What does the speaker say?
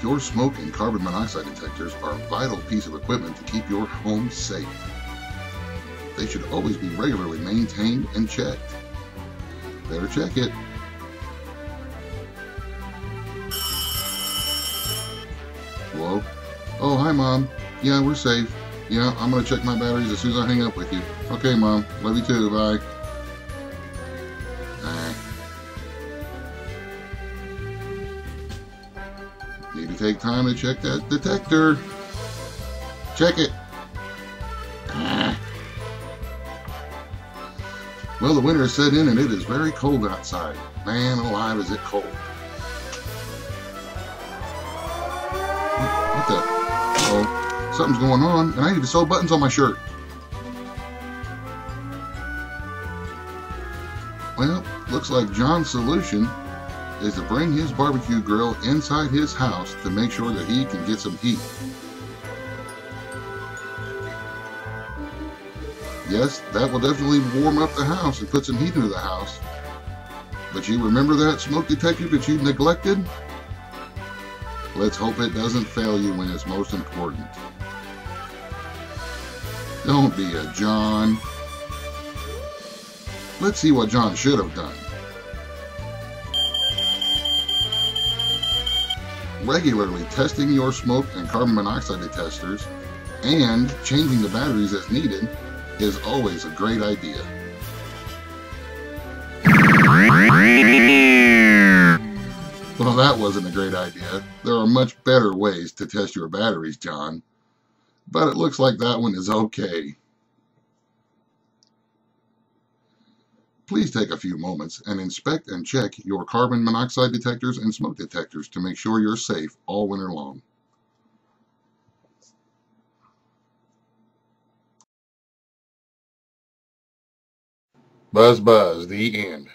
Your smoke and carbon monoxide detectors are a vital piece of equipment to keep your home safe. They should always be regularly maintained and checked. Better check it. Hello? Oh, hi, Mom. Yeah, we're safe. Yeah, I'm going to check my batteries as soon as I hang up with you. Okay, Mom. Love you too. Bye. Need to take time to check that detector. Check it. Well, the winter has set in and it is very cold outside. Man alive, is it cold. What the? Uh-oh. Something's going on, and I need to sew buttons on my shirt. Well, looks like John's solution is to bring his barbecue grill inside his house to make sure that he can get some heat. Yes, that will definitely warm up the house and put some heat into the house. But you remember that smoke detector that you neglected? Let's hope it doesn't fail you when it's most important. Don't be a John. Let's see what John should have done. Regularly testing your smoke and carbon monoxide detectors and changing the batteries as needed is always a great idea. Well, that wasn't a great idea. There are much better ways to test your batteries, John. But it looks like that one is okay. Please take a few moments and inspect and check your carbon monoxide detectors and smoke detectors to make sure you're safe all winter long. Buzz, buzz, the end.